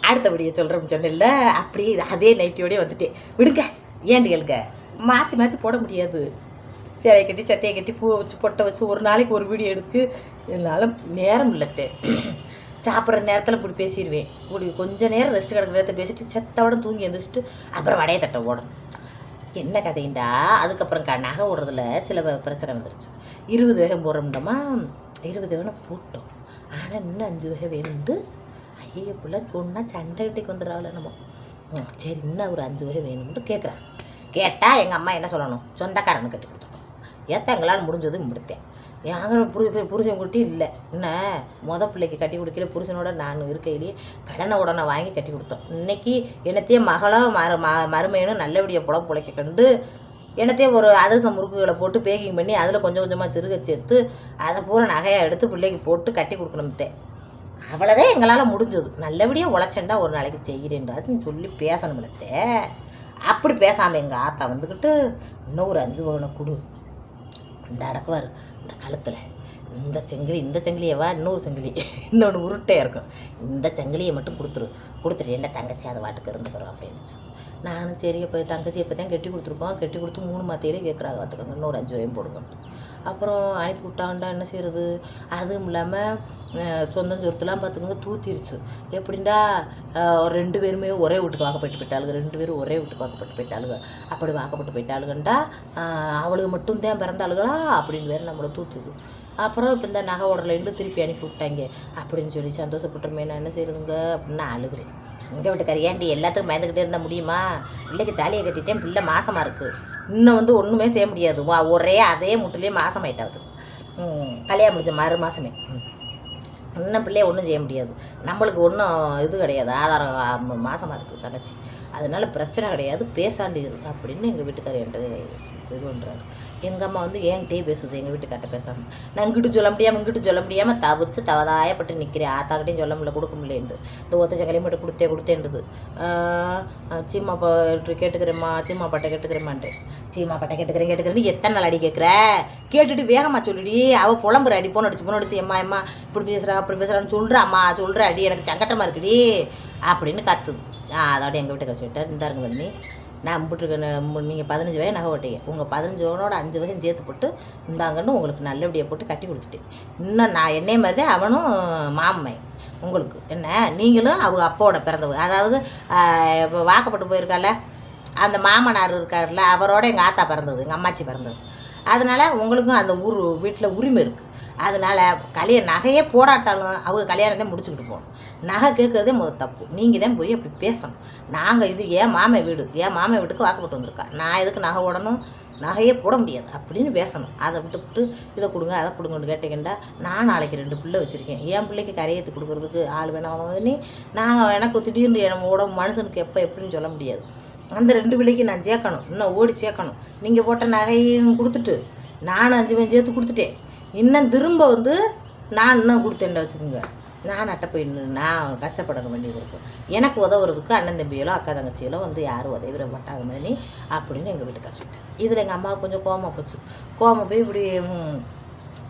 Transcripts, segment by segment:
அடுத்தபடியே சொல்கிறோம்னு சொன்னேன்ல, அப்படியே அதே நைட்டியோடய வந்துட்டேன். விடுங்க, ஏன்டி கேளுங்க, மாற்றி மாற்றி போட முடியாது. சேலையை கட்டி சட்டையை கட்டி பூவை வச்சு பொட்டை வச்சு ஒரு நாளைக்கு ஒரு வீடியோ எடுத்து என்னால் நேரம் இல்லத்தே. சாப்பிட்ற நேரத்தில் இப்படி பேசிடுவேன். இப்படி கொஞ்சம் நேரம் ரெஸ்ட் கிடக்கிற நேரத்தை பேசிட்டு செத்தோட தூங்கி எழுந்திரிச்சிட்டு அப்புறம் வடையை தட்டை ஓடணும். என்ன கதைண்டா, அதுக்கப்புறம் நகை ஓடுறதுல சில பிரச்சனை வந்துருச்சு. 20 வகை போடுறோம்டமா, 20 வகை போட்டோம். ஆனால் இன்னும் 5 வகை வேணும்ண்டு ஐயோ இப்படிலாம் சொன்னால் சண்டை கிட்டைக்கு வந்துடுறாள் நம்ம. சரி இன்னும் ஒரு 5 வகை வேணும்னு கேட்குறான். கேட்டால் எங்கள் அம்மா என்ன சொல்லணும், சொந்தக்காரனு கட்டி கொடுத்துருக்கோம். ஏற்ற எங்களால் முடிஞ்சது முடித்தேன். நாங்கள் புருஷன் குட்டி இல்லை. என்ன பிள்ளைக்கு கட்டி கொடுக்கல, புருஷனோட நான் இருக்கையிலேயே கடனை உடனே வாங்கி கட்டி கொடுத்தோம். இன்றைக்கி என்னத்தையே மகளோ மருமையனும் நல்லபடியாக புழைக்க கண்டு என்னத்தையே ஒரு அதிரசம் முறுக்குகளை போட்டு பேக்கிங் பண்ணி அதில் கொஞ்சம் கொஞ்சமாக சிறுக சேர்த்து அதை பூரா நகையாக எடுத்து பிள்ளைக்கு போட்டு கட்டி கொடுக்கணும்த்தே. அவ்வளோதான் எங்களால் முடிஞ்சது. நல்லபடியாக உழைச்சேன்டா ஒரு நாளைக்கு செய்கிறேன்டாச்சுன்னு சொல்லி பேசணும்லத்தே. அப்படி பேசாமல் எங்கள் ஆத்தா வந்துக்கிட்டு இன்னும் ஒரு 5 வகை கொடு, இந்த அடக்குவார் இந்த கழுத்தில் இந்த செங்கிலியவா இன்னொரு செங்கிலி இன்னொன்று உருட்டையாக இருக்கும், இந்த செங்கிலியை மட்டும் கொடுத்துரு என்ன தங்கச்சி அதை வாட்டுக்கு இருந்துக்கிறோம் அப்படின்னுச்சு. நானும் சரி இப்போ தங்கச்சி இப்போ தான் கட்டி கொடுத்துருக்கோம், கட்டி கொடுத்து 3 மாத்தையிலே கேட்குறாங்க பார்த்துக்கோங்க, இன்னொரு 5 வகையும் போடுங்க. அப்புறம் அனுப்பி விட்டாண்டா என்ன செய்கிறது. அதுவும் இல்லாமல் சொந்தம் சொத்துலாம் பார்த்துக்கோங்க தூத்திருச்சு. எப்படின்டா 2 பேருமே ஒரே வீட்டுக்கு வாக்கப்பட்டு போயிட்டாளுங்க, 2 பேரும் ஒரே வீட்டுக்கு வாக்கப்பட்டு போயிட்டாளுங்க. அப்படி வாக்கப்பட்டு போயிட்டாளுங்கண்டா அவளுக்கு மட்டும்தான் பிறந்தாளுகளா அப்படின்னு வேறு நம்மளை தூத்துது. அப்புறம் இப்போ இந்த நகை ஓடலைன்னு திருப்பி அனுப்பி விட்டாங்க அப்படின்னு சொல்லி சந்தோஷப்பட்டுருமே. நான் என்ன செய்யணுங்க அப்படின்னு நான் அழுகிறேன். எங்கள் வீட்டுக்காரி ஏன்டி எல்லாத்துக்கும் பயந்துக்கிட்டே இருந்தால் முடியுமா, பிள்ளைக்கு தாலியை கட்டிட்டேன், பிள்ளை மாசமாக இருக்குது, இன்னும் ஒன்றுமே செய்ய முடியாது, ஒரே அதே முட்டிலே மாசமாயிட்டாவது, கல்யாணம் முடிஞ்ச மறு மாதமே இன்னும் பிள்ளைய ஒன்றும் செய்ய முடியாது, நம்மளுக்கு ஒன்றும் இது கிடையாது, ஆதாரம் மாசமாக இருக்குது தங்கச்சி, அதனால பிரச்சனை கிடையாது, பேசாண்டி இருக்கு அப்படின்னு எங்கள் வீட்டுக்காரர் என்கிட்ட இது பண்ணுறாரு. எங்கள் அம்மா வந்து என்கிட்டே பேசுது, எங்கள் வீட்டுக்கார்ட்ட பேசாமல். நான் இங்கிட்டு சொல்ல முடியாமல் தவிச்சு தவதாயப்பட்டு நிற்கிறேன். ஆத்தாக்கிட்டையும் சொல்ல முடியல, கொடுக்க முடியலேண்டு. இந்த ஒத்த சங்கலையும் மட்டும் கொடுத்தேன்றது. சீமாப்பா கேட்டுக்கிறேம்மா, சீமாப்பாட்டை கேட்டுக்கிறேம்மான்ட்டு. சீமாப்பாட்டை கேட்டுக்கிறேன்னு எத்தனை நாள் அடி கேட்குற, கேட்டுட்டு வேகமாக சொல்லிடி. அவள் புலம்புற அடி, போன் அடிச்சு எம்மா இப்படி பேசுகிறா அப்படி பேசுகிறான்னு சொல்கிற அடி எனக்கு சங்கட்டமாக இருக்குடி அப்படின்னு கத்துது. அதோட எங்கள் வீட்டுக்கார சொல்லிட்டார், இந்தாருங்க பண்ணி நான் கும்பிட்டுருக்கேன், நீங்கள் 15 வகை நகை ஓட்டைங்க, உங்கள் 15 வகையோட 5 வகையும் சேர்த்து போட்டு இந்தாங்கன்னு உங்களுக்கு நல்லபடியாக போட்டு கட்டி கொடுத்துட்டேன். இன்னும் நான் என்னைய மாதிரி தான் அவனும் மாமன் உங்களுக்கு என்ன, நீங்களும் அவங்க அப்பாவோட பிறந்தவங்க, அதாவது இப்போ வாக்கப்பட்டு போயிருக்கால அந்த மாமனார் இருக்கார்ல அவரோட எங்கள் ஆத்தா பிறந்தது, எங்கள் அம்மாச்சி பிறந்தது. அதனால் உங்களுக்கும் அந்த வீட்டில் உரிமை இருக்குது. அதனால் நகையே போடாட்டாலும் அவங்க கல்யாணத்தை முடிச்சுக்கிட்டு போகணும். நகை கேட்குறதே முதல் தப்பு. நீங்கள் தான் போய் அப்படி பேசணும். நாங்கள் இது என் மாமன் வீட்டுக்கு வாக்கப்பட்டு வந்திருக்கா, நான் எதுக்கு நகை ஓடணும், நகையே போட முடியாது அப்படின்னு பேசணும். அதை விட்டு இதை கொடுங்க அதை கொடுங்கன்னு கேட்டீங்கன்னா, நான் நாளைக்கு 2 பிள்ளை வச்சுருக்கேன், என் பிள்ளைக்கு கரையேற்றி கொடுக்குறதுக்கு ஆள் வேணாம். நாங்கள் எனக்கு திடீர்னு என்னோட மனுஷனுக்கு எப்படின்னு சொல்ல முடியாது. அந்த 2 பிள்ளைக்கு நான் சேர்க்கணும், இன்னும் ஓடி சேர்க்கணும். நீங்கள் போட்ட நகையும் கொடுத்துட்டு நானும் 5 வகை சேர்த்து கொடுத்துட்டேன். இன்னும் திரும்ப வந்து நான் இன்னும் கொடுத்தேன்ல வச்சுக்கோங்க, நான் அட்டை போய் நான் கஷ்டப்பட வேண்டியது இருக்கும். எனக்கு உதவுறதுக்கு அண்ணன் தம்பிகளோ அக்கா தங்கச்சிகளோ வந்து யாரும் உதவிட மாட்டாங்க மாதிரி அப்படின்னு எங்கள் வீட்டுக்கார சொல்லிட்டேன். இதில் எங்கள் அம்மாவுக்கு கொஞ்சம் கோவமாக போச்சு. கோவம் போய் இப்படி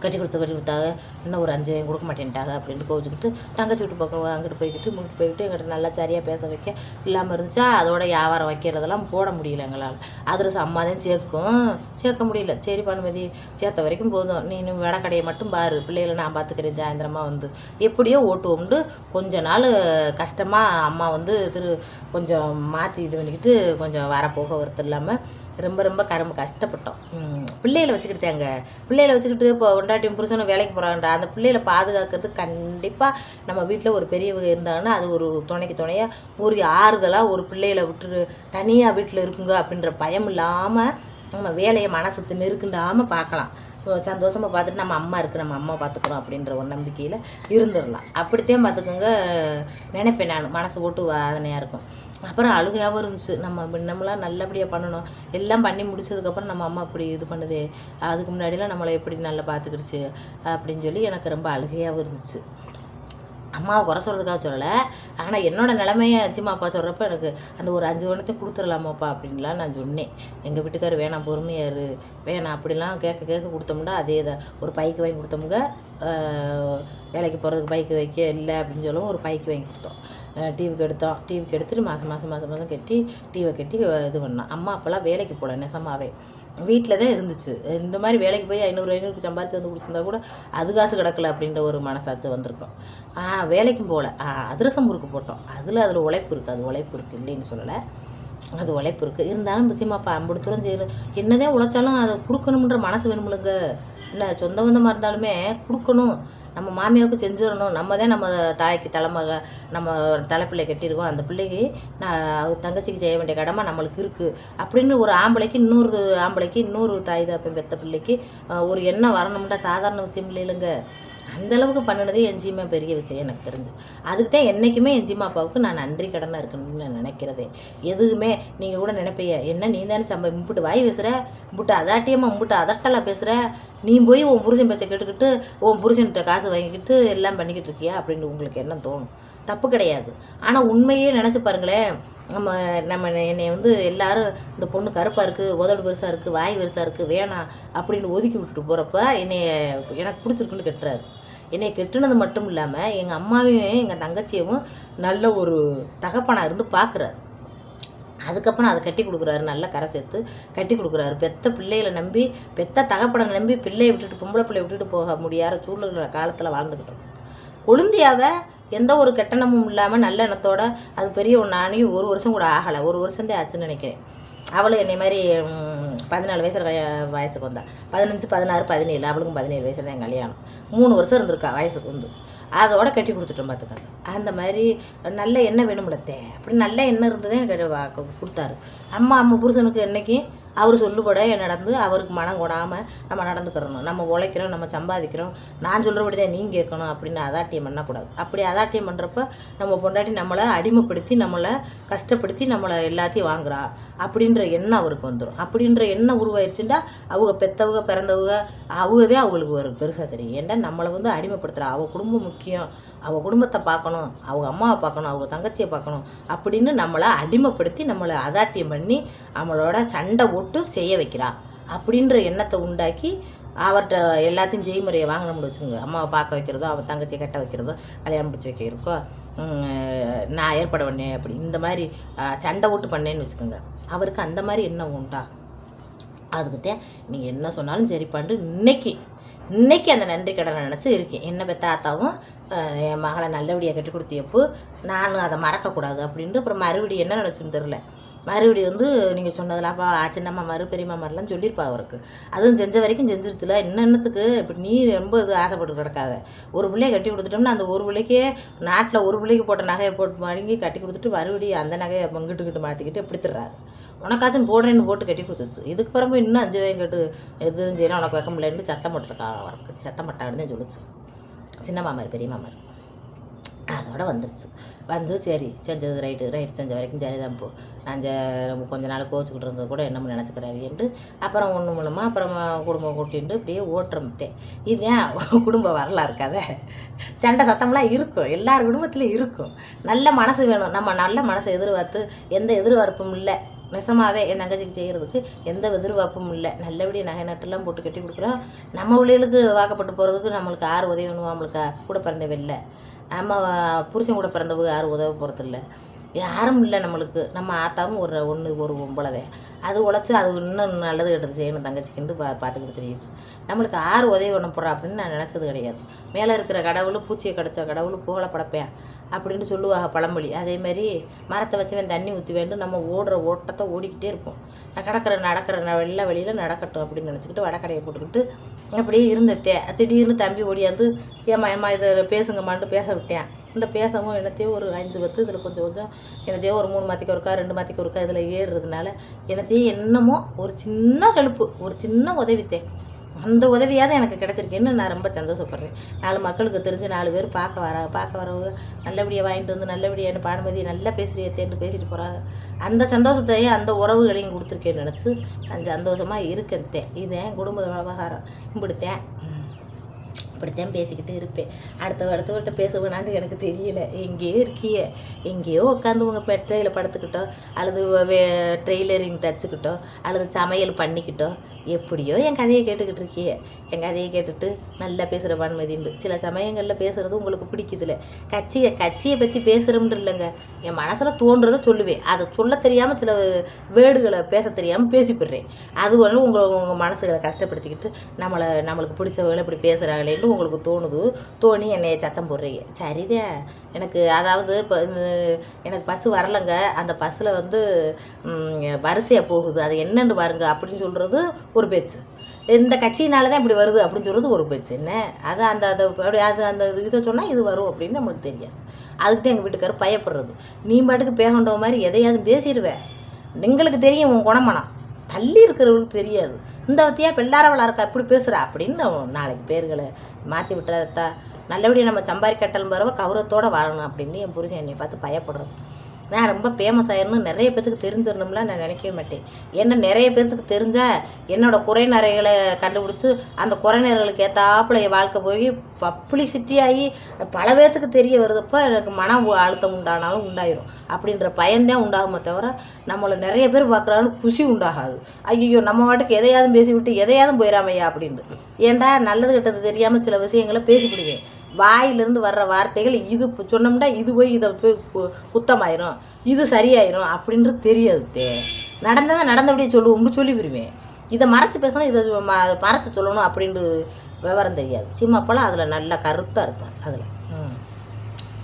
கட்டி கொடுத்தாங்க, இன்னும் ஒரு 5 வகையும் கொடுக்க மாட்டேன்ட்டாங்க அப்படின்ட்டு கோவிச்சுக்கிட்டு தங்கச்சி வீட்டு பக்கம் அங்கிட்டு போய்கிட்டு எங்கிட்ட நல்லா சரியாக பேச வைக்க இல்லாமல் இருந்துச்சா. அதோட வியாபாரம் வைக்கிறதெல்லாம் போட முடியல எங்களால். அதிரசம் அம்மா தான் சேர்க்க முடியல. சரி பனுமதி சேர்த்த வரைக்கும் போதும், நீ இன்னும் வடக்கடையை மட்டும் பாரு, பிள்ளைகளை நான் பார்த்துக்கிறேன், சாயந்தரமாக வந்து எப்படியோ ஓட்டுவோம்னு கொஞ்ச நாள் கஷ்டமாக அம்மா வந்து கொஞ்சம் மாற்றி இது பண்ணிக்கிட்டு கொஞ்சம் வரப்போக ஒருத்தர் இல்லாமல் ரொம்ப கஷ்டப்பட்டோம். பிள்ளைகளை வச்சுக்கிட்டு இப்போ ஒண்டாட்டியும் புருஷனும் வேலைக்கு போகிறாங்கடா, அந்த பிள்ளைகளை பாதுகாக்கிறதுக்கு கண்டிப்பாக நம்ம வீட்டில் ஒரு பெரியவங்க இருந்தாங்கன்னா அது ஒரு துணையாக ஒரு ஆறுதலாக ஒரு பிள்ளைகளை விட்டு தனியாக வீட்டில் இருக்குங்க அப்படின்ற பயம் இல்லாமல் நம்ம வேலையை மனசு நெருக்குண்டாமல் பார்க்கலாம். சந்தோஷமாக பார்த்துட்டு நம்ம அம்மா இருக்குது, நம்ம அம்மா பார்த்துக்குறோம் அப்படின்ற ஒரு நம்பிக்கையில் இருந்துடலாம். அப்படித்தான் பார்த்துக்கோங்க நினைப்பேன் நான், மனசு போட்டு வாதனையாக இருக்கும். அப்புறம் அழுகையாகவும் இருந்துச்சு. நம்மளாம் நல்லபடியாக பண்ணணும், எல்லாம் பண்ணி முடிச்சதுக்கப்புறம் நம்ம அம்மா இப்படி இது பண்ணுதே, அதுக்கு முன்னாடிலாம் நம்மளை எப்படி நல்லா பார்த்துக்கிடுச்சு அப்படின்னு சொல்லி எனக்கு ரொம்ப அழுகையாகவும் இருந்துச்சு. அம்மாவை குறை சொல்கிறதுக்காக சொல்லலை, ஆனால் என்னோடய நிலைமையை அச்சிம்மா அப்பா சொல்கிறப்ப எனக்கு அந்த ஒரு 5 வனத்தையும் கொடுத்துடலாமாப்பா அப்படின்லாம் நான் சொன்னேன். எங்கள் வீட்டுக்காரர் வேணாம் பொறுமையாரு வேணாம் அப்படிலாம் கேட்க கொடுத்தோம்னா அதே தான். ஒரு பைக்கு வாங்கி கொடுத்தோமுங்க, வேலைக்கு போகிறதுக்கு பைக்கு வைக்க இல்லை அப்படின்னு சொல்லவும் ஒரு பைக்கு வாங்கி கொடுத்தோம். டிவிக்கு எடுத்தோம். டிவிக்கு எடுத்துகிட்டு மாதம் கட்டி டிவியை கட்டி இது பண்ணோம். அம்மா அப்போல்லாம் வேலைக்கு போகல நெசமாவே வீட்டில் தான் இருந்துச்சு. இந்த மாதிரி வேலைக்கு போய் 500 சம்பாரிச்சு வந்து கொடுத்துருந்தா கூட அது காசு கிடக்கல அப்படின்ற ஒரு மனசாட்சி வந்திருக்கும். வேலைக்கும் போகல. அதிரசம் முறுக்கு போட்டோம். அதில் உழைப்பு இருக்குது. அது உழைப்பு இருக்குது இல்லைன்னு சொல்லலை. அது உழைப்பு இருக்குது. இருந்தாலும் நிச்சயமாப்பா அம்பது தூரம் செய்யணும். என்னதான் உழைச்சாலும் அதை கொடுக்கணுன்ற மனசு வேணுமில்லைங்க. என்ன சொந்த பந்தமாக இருந்தாலுமே கொடுக்கணும். நம்ம மாமியாவுக்கு செஞ்சிடணும். நம்ம தான் நம்ம தாய்க்கு தலைமக நம்ம தலைப்பிள்ளை கட்டியிருக்கோம். அந்த பிள்ளைக்கு நான் தங்கச்சிக்கு செய்ய வேண்டிய கடமை நம்மளுக்கு இருக்குது அப்படின்னு ஒரு ஆம்பளைக்கு இன்னொரு தாய் தான் பெற்ற பிள்ளைக்கு ஒரு எண்ணம் வரணும்னா சாதாரண விஷயம் இல்லைங்க. அந்தளவுக்கு பண்ணினதே என்ஜிமா பெரிய விஷயம் எனக்கு தெரிஞ்சு. அதுக்கு தான் என்றைக்குமே என்ஜிமா அப்பாவுக்கு நான் நன்றி கடனாக இருக்கணும்னு நான் நினைக்கிறதே. எதுவுமே நீங்கள் கூட நினைப்பைய என்ன நீ தானே இம்புட்டு வாய் பேசுகிற, இம்புட்டு அதாட்டியமாக இம்புட்டு அதட்டலாக பேசுகிற, நீ போய் உன் புருஷன் பேச்சை கேட்டுக்கிட்டு உன் புருஷன்கிட்ட காசு வாங்கிக்கிட்டு எல்லாம் பண்ணிக்கிட்டு இருக்கியா அப்படின்னு உங்களுக்கு என்ன தோணும். தப்பு கிடையாது. ஆனால் உண்மையே நினச்சி பாருங்களேன். நம்ம என்னை எல்லோரும் இந்த பொண்ணு கருப்பாக இருக்குது, உதடு பெருசாக இருக்குது, வாய் பெருசாக இருக்குது, வேணாம் அப்படின்னு ஒதுக்கி விட்டுட்டு போகிறப்ப எனக்கு பிடிச்சிருக்குன்னு கெட்டுறாரு. என்னை கெட்டுனது மட்டும் இல்லாமல் எங்கள் அம்மாவையும் எங்கள் தங்கச்சியவும் நல்ல ஒரு தகப்பனாக இருந்து பார்க்குறாரு. அதுக்கப்புறம் அதை கட்டி கொடுக்குறாரு. நல்லா கரை சேர்த்து கட்டி கொடுக்குறாரு. பெத்த பிள்ளைகளை நம்பி பெத்த தகப்பனை நம்பி பிள்ளையை விட்டுட்டு பொம்பளை பிள்ளையை விட்டுட்டு போக முடியாத சூழ்நிலை காலத்தில் வாழ்ந்துக்கிட்டு இருக்கோம். கொழுந்தியாவை எந்த ஒரு கெட்டணமும் இல்லாமல் நல்ல எண்ணத்தோட அது பெரிய நானையும் 1 வருஷம் கூட ஆகலை. 1 வருஷந்தே ஆச்சுன்னு நினைக்கிறேன். அவளும் என்னை மாதிரி 14 வயசில் வயசுக்கு வந்தா. 15, 16, 17 அவளுக்கும் 17 வயசில் தான் என் கல்யாணம். 3 வருஷம் இருந்திருக்கா வயசுக்கு அதோட கட்டி கொடுத்துட்டோம் பார்த்துக்காங்க. அந்த மாதிரி நல்ல எண்ணெய் வேணும்லத்தே அப்படி நல்ல எண்ணெய் இருந்ததே எனக்கு கொடுத்தாரு. அம்மா புருஷனுக்கு என்னைக்கு அவர் சொல்லுபட நடந்து அவருக்கு மனம் கொடாமல் நம்ம நடந்துக்கிறணும். நம்ம உழைக்கிறோம், நம்ம சம்பாதிக்கிறோம், நான் சொல்கிறபடி தான் நீங்கள் கேட்கணும் அப்படின்னு அதாட்டியம் பண்ணக்கூடாது. அப்படி அதாட்டியம் பண்ணுறப்ப நம்ம பொண்டாட்டி நம்மளை அடிமைப்படுத்தி நம்மளை கஷ்டப்படுத்தி நம்மளை எல்லாத்தையும் வாங்குறா அப்படின்ற எண்ணம் அவருக்கு வந்துடும். அப்படின்ற எண்ணம் உருவாயிருச்சுட்டா அவங்க பெற்றவங்க பிறந்தவங்க தான் அவங்களுக்கு ஒரு பெருசாக தெரியும். ஏன்டா நம்மளை அடிமைப்படுத்துகிறா. அவள் குடும்பம் முக்கியம், அவள் குடும்பத்தை பார்க்கணும், அவங்க அம்மாவை பார்க்கணும், அவங்க தங்கச்சியை பார்க்கணும் அப்படின்னு நம்மளை அடிமைப்படுத்தி நம்மளை அதாட்டியம் பண்ணி நம்மளோட சண்டை போட்டு செய்ய வைக்கிறா அப்படின்ற எண்ணத்தை உண்டாக்கி அவர்கிட்ட எல்லாத்தையும் செய்முறையை வாங்கணும்னு வச்சுக்கோங்க. அம்மாவை பார்க்க வைக்கிறதோ, அவள் தங்கச்சியை கட்ட வைக்கிறதோ, கல்யாணம் பிடிச்சி வைக்கிறக்கோ, நான் ஏற்பாடு பண்ணேன் அப்படி இந்த மாதிரி சண்டை ஓட்டு பண்ணேன்னு வச்சுக்கோங்க. அவருக்கு அந்த மாதிரி எண்ணம் உண்டா? அதுக்குத்தான் நீங்கள் என்ன சொன்னாலும் சரிப்பாண்டு இன்னைக்கு அந்த நன்றி கடனை நினச்சி இருக்கேன். என்ன பெற்ற ஆத்தாவும் என் மகளை நல்லபடியாக கட்டி கொடுத்தியப்போ நானும் அதை மறக்கக்கூடாது அப்படின்ட்டு அப்புறம் மறுபடியும் என்ன நினச்சுன்னு தெரில. மறுபடியும் நீங்கள் சொன்னதெல்லாம் சின்னம்மா பெரியம்மா மாதிரிலாம் சொல்லியிருப்பா அவருக்கு. அதுவும் செஞ்ச வரைக்கும் செஞ்சிருச்சுல. என்னத்துக்கு இப்படி நீ ரொம்ப இது ஆசைப்பட்டு கிடக்காத. ஒரு பிள்ளையை கட்டி கொடுத்துட்டோம்னா அந்த ஒரு பிள்ளைக்கே நாட்டில் ஒரு பிள்ளைக்கு போட்ட நகையை போட்டு வாங்கி கட்டி கொடுத்துட்டு மறுபடியும் அந்த நகையை பங்கிட்டுக்கிட்டு மாற்றிக்கிட்டு பிடித்துடுறாரு. உனக்காச்சும் போடுறேன்னு போட்டு கட்டி கொடுத்துச்சு. இதுக்கு பிறகு இன்னும் 5 வயது கட்டு எதுவும் செய்யலாம் உனக்கு வைக்க முடியலன்னு சத்தம் போட்டிருக்கா. அவருக்கு சத்தம் பட்டான்னு தான் சொல்லிச்சு சின்ன மாமார் பெரிய மாமார். அதோட வந்துருச்சு. சரி செஞ்சது ரைட்டு செஞ்ச வரைக்கும் சரி தான். நான் கொஞ்ச நாள் கோச்சிக்கிட்டு இருந்தது கூட என்னமோ நினச்சிக்கிறாதுன்ட்டு அப்புறம் ஒன்று மூலமாக அப்புறம் குடும்பம் கூட்டின்ட்டு இப்படியே ஓட்டுறமுத்தே. இதுதான் குடும்ப வரலாறு இருக்காத. சண்டை சத்தம்லாம் இருக்கும், எல்லார் குடும்பத்துலேயும் இருக்கும். நல்ல மனசு வேணும். நம்ம நல்ல மனசை எதிர்பார்த்து எந்த எதிர்பார்ப்பும் இல்லை. நெசமாகவே என் தங்கச்சிக்கு செய்கிறதுக்கு எந்த எதிர்பார்ப்பும் இல்லை. நல்லபடியாக நகை நட்டுலாம் போட்டு கட்டி கொடுக்குறோம். நம்ம பிள்ளைகளுக்கு வாக்கப்பட்டு போகிறதுக்கு நம்மளுக்கு யார் உதவி வேணும்? நம்மளுக்கு கூட பிறந்தவ இல்லை, நம்ம புருஷன் கூட பிறந்தவங்க யாரும் உதவ போகிறதில்ல, யாரும் இல்லை நம்மளுக்கு. நம்ம ஆத்தாவும் ஒரு பொம்பளை அது உழைச்சி அது இன்னும் நல்லது கெட்டது செய்யணும் தங்கச்சிக்கிட்டு பார்த்துக்கிட்டு தெரியுது. நம்மளுக்கு யார் உதவி பண்ண போகிறா அப்படின்னு நான் நினச்சது கிடையாது. மேலே இருக்கிற கடவுள் பூச்சியை கிடச்ச கடவுள் புகழ படைப்பேன் அப்படின்னு சொல்லுவாங்க பழமொழி. அதேமாதிரி மரத்தை வச்சுவேன் தண்ணி ஊற்றி வேண்டும். நம்ம ஓடுற ஓட்டத்தை ஓடிக்கிட்டே இருப்போம். நான் நடக்கிற வெள்ளை வெளியில் நடக்கட்டும் அப்படின்னு நினச்சிக்கிட்டு வடக்கடையை போட்டுக்கிட்டு அப்படியே இருந்தேன். திடீர்னு தம்பி ஓடியாந்து ஏம்மா இதை பேசுங்கம்மான்ட்டு பேச விட்டேன். இந்த பேசவும் என்னத்தையோ ஒரு 5 10 இதில் கொஞ்சம் என்னத்தையோ ஒரு 3 மாற்றிக்கு ஒருக்கா 2 மாற்றிக்கு ஒருக்கா இதில் ஏறுறதுனால என்னத்தையும் என்னமோ ஒரு சின்ன ஹெல்ப்பு, ஒரு சின்ன உதவித்தேன். அந்த உதவியாவது எனக்கு கிடச்சிருக்கேன்னு நான் ரொம்ப சந்தோஷப்படுறேன். 4 மக்களுக்கு தெரிஞ்சு 4 பேர் பார்க்க வரவங்க நல்லபடியாக வாங்கிட்டு வந்து நல்லபடியாக பானுமதி நல்லா பேசுகிறியத்தேன்னு பேசிட்டு போகிறாங்க. அந்த சந்தோஷத்தையும் அந்த உறவுகளையும் கொடுத்துருக்கேன்னு நினச்சி நான் சந்தோஷமாக இருக்கேன். இதேன் குடும்ப விவகாரம் இப்படித்தேன். அப்படித்தான் பேசிக்கிட்டு இருப்பேன். அடுத்தவர்கிட்ட பேசுவேனான்னு எனக்கு தெரியல. எங்கேயோ இருக்கிய, எங்கேயோ உட்காந்து உங்கள் மெட்ரையில் படுத்துக்கிட்டோ அல்லது ட்ரெய்லரிங் தச்சுக்கிட்டோ அல்லது சமையல் பண்ணிக்கிட்டோ எப்படியோ என் கதையை கேட்டுக்கிட்டு இருக்கிய. என் கதையை கேட்டுட்டு நல்லா பேசுகிற பான்மதிண்டு. சில சமயங்களில் பேசுகிறது உங்களுக்கு பிடிக்குதுல்ல. கட்சியை பற்றி பேசுகிறோம்னு இல்லைங்க, என் மனசில் தோன்றதை சொல்லுவேன். அதை சொல்ல தெரியாமல் சில வேர்டுகளை பேச தெரியாமல் பேசிப்பிடுறேன். அது வந்து உங்கள் மனசுகளை கஷ்டப்படுத்திக்கிட்டு நம்மளுக்கு பிடிச்சவங்களை இப்படி பேசுகிறாங்களேன்னு உங்களுக்கு தோணி என்னைய சத்தம் போடுறீங்க. சரிதான். எனக்கு அதாவது இப்போ எனக்கு பஸ்ஸு வரலைங்க, அந்த பஸ்ஸில் வந்து வரிசையாக போகுது, அது என்னென்னு பாருங்க அப்படின்னு சொல்கிறது ஒரு பேச்சு. இந்த கட்சியினால தான் இப்படி வருது அப்படின்னு சொல்கிறது ஒரு பேச்சு. என்ன அது அந்த இதை சொன்னால் இது வரும் அப்படின்னு நம்மளுக்கு தெரியாது. அதுக்கு தான் எங்கள் வீட்டுக்காரர் பயப்படுறது. நீ பாட்டுக்கு பேகண்டோ மாதிரி எதையாவது பேசிடுவேன், எங்களுக்கு தெரியும் உன் குணமனம், தள்ளி இருக்கிறவங்களுக்கு தெரியாது. இந்த வத்தியா பெல்லாரவளாக இருக்கா இப்படி பேசுகிறா அப்படின்னு நாளைக்கு பேர்களை மாற்றி விட்டுறதா. நல்லபடியாக நம்ம சம்பாதிக்கட்டலும் பரவ கௌரவத்தோடு வாழணும் அப்படின்னு என் புருஷன் என்னை பார்த்து பயப்படுறோம். நான் ரொம்ப ஃபேமஸ் ஆயிடணும், நிறைய பேர்த்துக்கு தெரிஞ்சிடணும்லாம் நான் நினைக்கவே மாட்டேன். ஏன்னா நிறைய பேர்த்துக்கு தெரிஞ்சால் என்னோடய குறை நிறைகளை கண்டுபிடிச்சி அந்த குறை நிறைகளுக்கு ஏற்றாப்புல என் வாழ்க்கை போய் பப்ளிசிட்டி ஆகி பல பேர்த்துக்கு தெரிய வருதப்போ எனக்கு மன அழுத்தம் உண்டானாலும் உண்டாயிரும். அப்படின்ற பயன்தான் உண்டாகுமே தவிர நம்மளை நிறைய பேர் பார்க்குறான்னு குஷி உண்டாகாது. ஐயோ நம்ம வாட்டுக்கு எதையாவது பேசி விட்டு எதையாவது போயிடாமையா அப்படின்ட்டு. ஏன்டா நல்லது கெட்டது தெரியாமல் சில விஷயங்களை பேசிவிடுவேன். வாயிலிருந்து வர்ற வார்த்தைகள் இது சொன்னோம்னா இது போய் இதை போய் குத்தமாயிரும், இது சரியாயிரும் அப்படின்றது தெரியாது. நடந்ததை நடந்தபடியே சொல்லுவோம்னு சொல்லி விடுவேன். இதை மறைச்சி பேசணும், இதை மறைச்சி சொல்லணும் அப்படின்ட்டு விவரம் தெரியாது. சிம்மப்பெல்லாம் அதில் நல்லா கருத்தாக இருப்பார். அதில்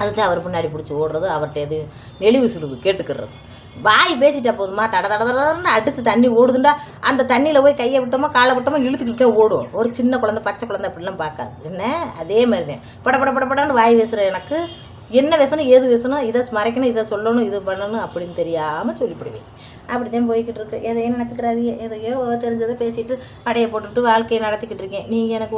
அதுதான் அவர் பின்னாடி பிடிச்சி ஓடுறது, அவர்கிட்ட எது நெளிவு சுழுவு கேட்டுக்கிறது. வாய் பேசிட்டா போதுமா, தடன்னு அடித்து தண்ணி ஓடுதுண்டா, அந்த தண்ணியில் போய் கையை விட்டோமோ காலை விட்டோமோ இழுத்துக்கிட்டே ஓடும். ஒரு சின்ன குழந்தை பச்சை குழந்தை அப்படிலாம் பார்க்காது. என்ன அதே மாதிரி தான் படப்படன்னு வாய் பேசுகிற எனக்கு என்ன பேசணும் ஏது பேசணும், இதை மறைக்கணும், இதை சொல்லணும், இது பண்ணணும் அப்படின்னு தெரியாமல் சொல்லிவிடுவேன். அப்படி தான் போய்கிட்டு இருக்கு. எதையும் நினச்சிக்கிறாதீங்க, எதையோ தெரிஞ்சதை பேசிட்டு அடையை போட்டுட்டு வாழ்க்கையை நடத்திக்கிட்டு இருக்கேன். நீங்கள் எனக்கு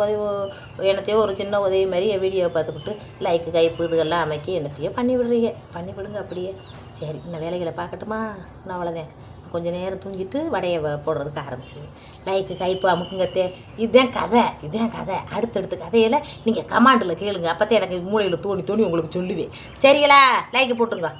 என்னத்தையோ ஒரு சின்ன உதவி மாதிரி என் வீடியோவை பார்த்துக்கிட்டு லைக்கு கைப்பு இதுகள்லாம் அமைக்கி என்னத்தையோ பண்ணி விடுங்க அப்படியே. சரி, இன்னும் வேலைகளை பார்க்கட்டுமா? நான் அவ்வளோதான். கொஞ்சம் நேரம் தூங்கிட்டு வடையை போடுறதுக்கு ஆரம்பிச்சிருவேன். லைக்கு கைப்பு அமுக்குங்கத்தே. இதுதான் கதை. அடுத்தடுத்த கதையில் நீங்கள் கமாண்டில் கேளுங்க. அப்போத்தான் எனக்கு மூளையில் தோணி உங்களுக்கு சொல்லுவேன். சரிங்களா? லைக்கு போட்டுருங்க.